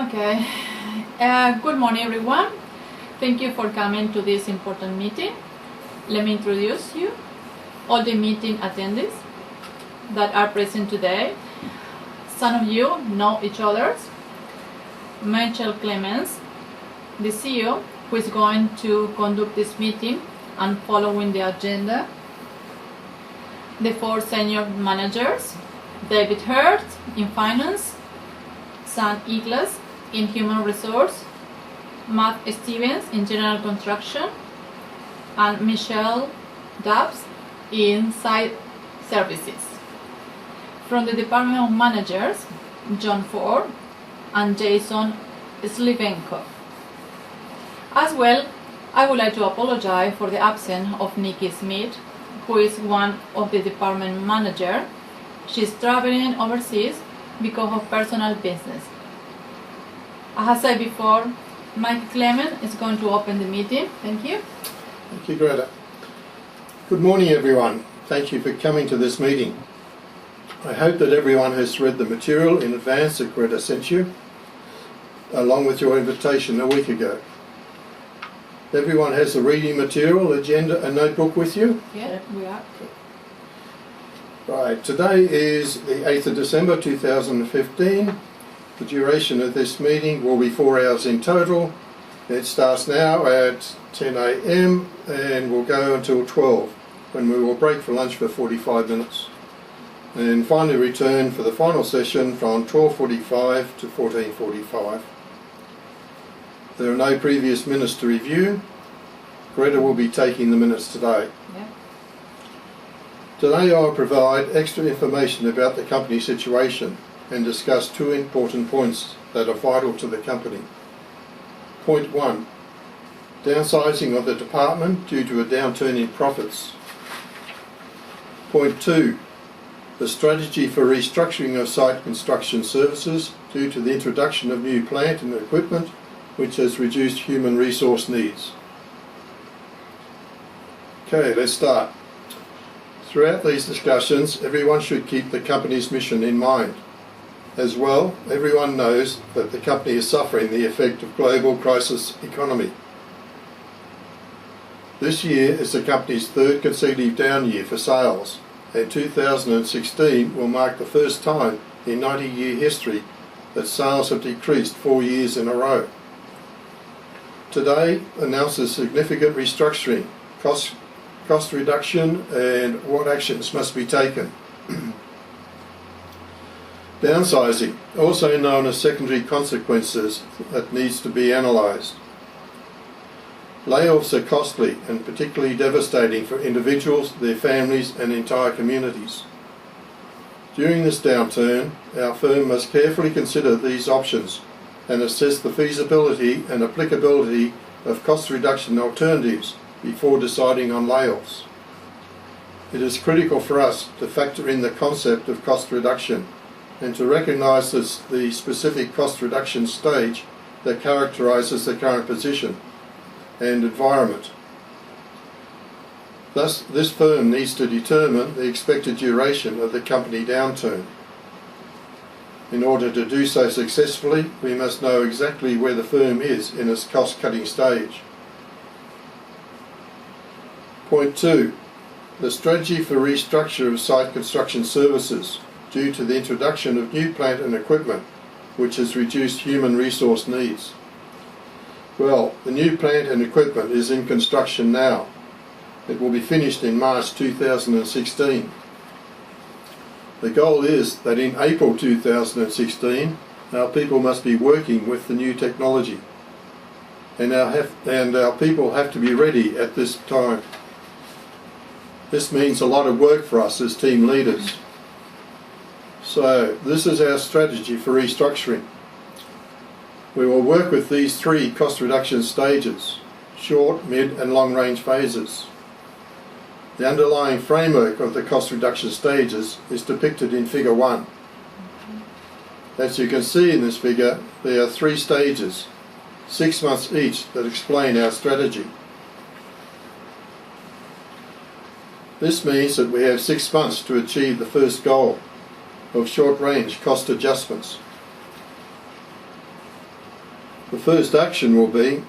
Okay. Good morning, everyone. Thank you for coming to this important meeting. Let me introduce you, all the meeting attendees that are present today. Some of you know each other. Michelle Clemens, the CEO, who is going to conduct this meeting and following the agenda. The four senior managers: David Hurt in finance, Sam Iglas in human resource, Matt Stevens in general construction, and Michelle Dubs in site services. From the Department of Managers, John Ford and Jason Slivenko. As well, I would like to apologize for the absence of Nikki Smith, who is one of the department manager. She's traveling overseas because of personal business. As I said before, Mike Clement is going to open the meeting. Thank you. Thank you, Greta. Good morning, everyone. Thank you for coming to this meeting. I hope that everyone has read the material in advance that Greta sent you, along with your invitation a week ago. Everyone has the reading material, agenda and notebook with you? Yeah, we are. Right, today is the 8th of December 2015. The duration of this meeting will be 4 hours in total. It starts now at 10 a.m. and will go until 12, when we will break for lunch for 45 minutes. And finally return for the final session from 12:45 to 14:45. There are no previous minutes to review. Greta will be taking the minutes today. Yeah. Today I will provide extra information about the company situation and discuss two important points that are vital to the company. Point 1. Downsizing of the department due to a downturn in profits. Point 2. The strategy for restructuring of site construction services due to the introduction of new plant and equipment which has reduced human resource needs. Okay, let's start. Throughout these discussions, everyone should keep the company's mission in mind. As well, everyone knows that the company is suffering the effect of global crisis economy. This year is the company's third consecutive down year for sales, and 2016 will mark the first time in 90-year history that sales have decreased 4 years in a row. Today announces significant restructuring, cost reduction and what actions must be taken. Downsizing, also known as secondary consequences, that needs to be analysed. Layoffs are costly and particularly devastating for individuals, their families and entire communities. During this downturn, our firm must carefully consider these options and assess the feasibility and applicability of cost reduction alternatives before deciding on layoffs. It is critical for us to factor in the concept of cost reduction and to recognise the specific cost reduction stage that characterises the current position and environment. Thus, this firm needs to determine the expected duration of the company downturn. In order to do so successfully, we must know exactly where the firm is in its cost-cutting stage. Point 2. The strategy for restructure of site construction services due to the introduction of new plant and equipment, which has reduced human resource needs. Well, the new plant and equipment is in construction now. It will be finished in March 2016. The goal is that in April 2016, our people must be working with the new technology, and our people have to be ready at this time. This means a lot of work for us as team leaders. So this is our strategy for restructuring. We will work with these three cost reduction stages: short, mid and long range phases. The underlying framework of the cost reduction stages is depicted in figure 1. As you can see in this figure, there are 3 stages, 6 months each, that explain our strategy. This means that we have 6 months to achieve the first goal of short-range cost adjustments. The first action will be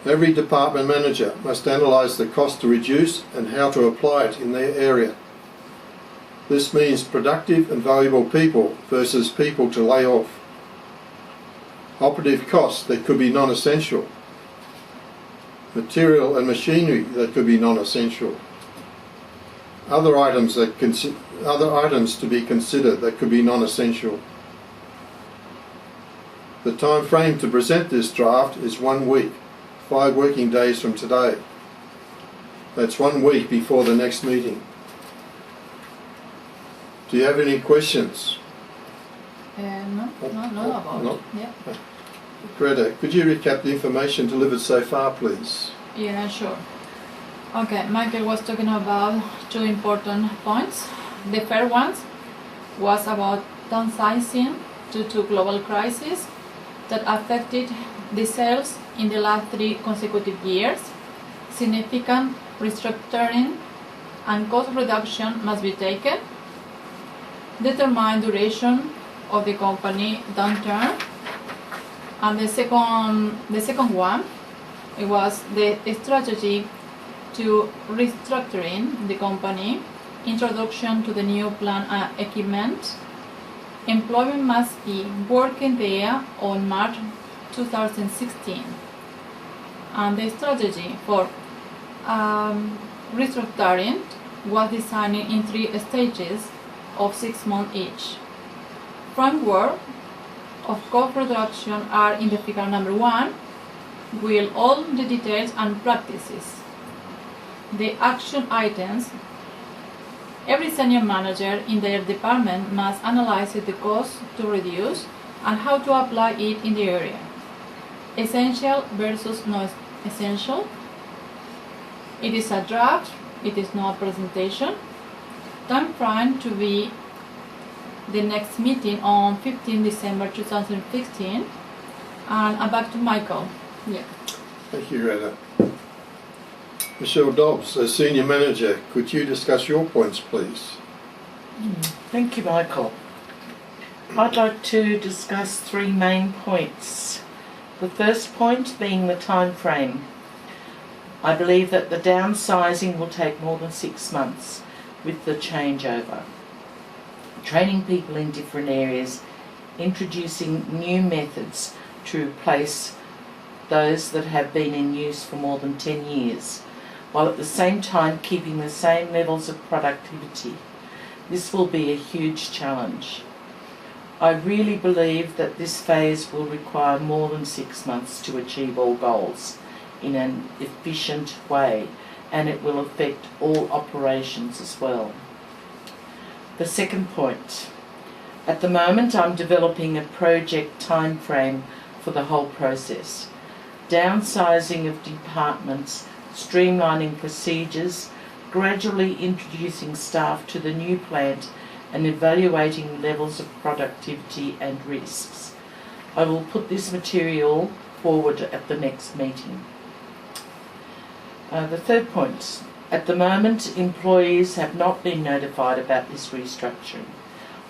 every department manager must analyse the cost to reduce and how to apply it in their area. This means productive and valuable people versus people to lay off. Operative costs that could be non-essential. Material and machinery that could be non-essential. Other items to be considered that could be non-essential. The time frame to present this draft is 1 week, 5 working days from today. That's 1 week before the next meeting. Do you have any questions? No about. No? Yeah. Greta, could you recap the information delivered so far, please? Yeah, sure. Okay, Michael was talking about 2 important points. The first one was about downsizing due to global crisis that affected the sales in the last 3 consecutive years. Significant restructuring and cost reduction must be taken. Determine duration of the company downturn. And the second one, it was the strategy to restructuring the company, introduction to the new plant and equipment. Employment must be working there on March 2016. And the strategy for restructuring was designed in 3 stages of 6 months each. Framework of cost reduction are in the figure number 1, with all the details and practices. The action items. Every senior manager in their department must analyze the cost to reduce and how to apply it in the area. Essential versus not essential. It is a draft, it is not a presentation. Time frame to be the next meeting on 15 December 2015. And back to Michael. Yeah. Thank you, Greta. Michelle Dobbs, as Senior Manager, could you discuss your points, please? Thank you, Michael. I'd like to discuss 3 main points. The first point being the time frame. I believe that the downsizing will take more than 6 months with the changeover. Training people in different areas, introducing new methods to replace those that have been in use for more than 10 years, while at the same time keeping the same levels of productivity. This will be a huge challenge. I really believe that this phase will require more than 6 months to achieve all goals in an efficient way, and it will affect all operations as well. The second point. At the moment, I'm developing a project time frame for the whole process. Downsizing of departments, streamlining procedures, gradually introducing staff to the new plant and evaluating levels of productivity and risks. I will put this material forward at the next meeting. The third point. At the moment, employees have not been notified about this restructuring.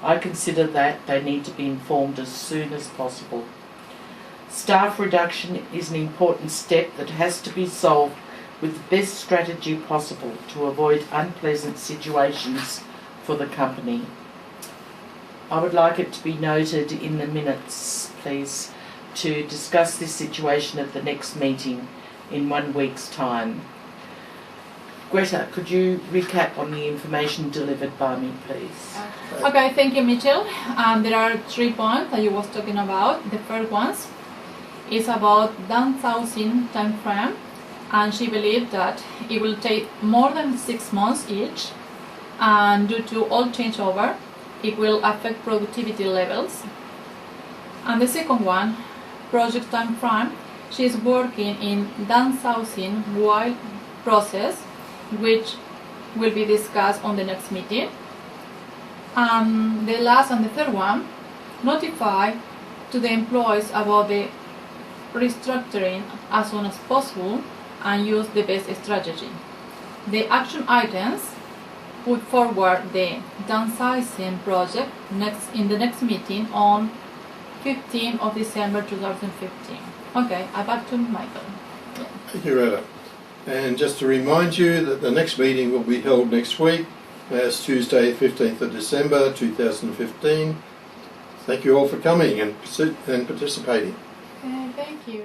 I consider that they need to be informed as soon as possible. Staff reduction is an important step that has to be solved with the best strategy possible to avoid unpleasant situations for the company. I would like it to be noted in the minutes, please, to discuss this situation at the next meeting in 1 week's time. Greta, could you recap on the information delivered by me, please? Okay, thank you, Mitchell. There are 3 points that you was talking about. The first one is about downsizing time frame, and she believed that it will take more than 6 months each, and due to all changeover, it will affect productivity levels. And the second one, project time frame, she is working in downsizing while process, which will be discussed on the next meeting. The last and the third one, notify to the employees about the restructuring as soon as possible and use the best strategy. The action items put forward the downsizing project in the next meeting on 15th of December 2015. Okay, back to Michael. Thank you, Retta. And just to remind you that the next meeting will be held next week as Tuesday 15th of December 2015. Thank you all for coming and participating. Thank you.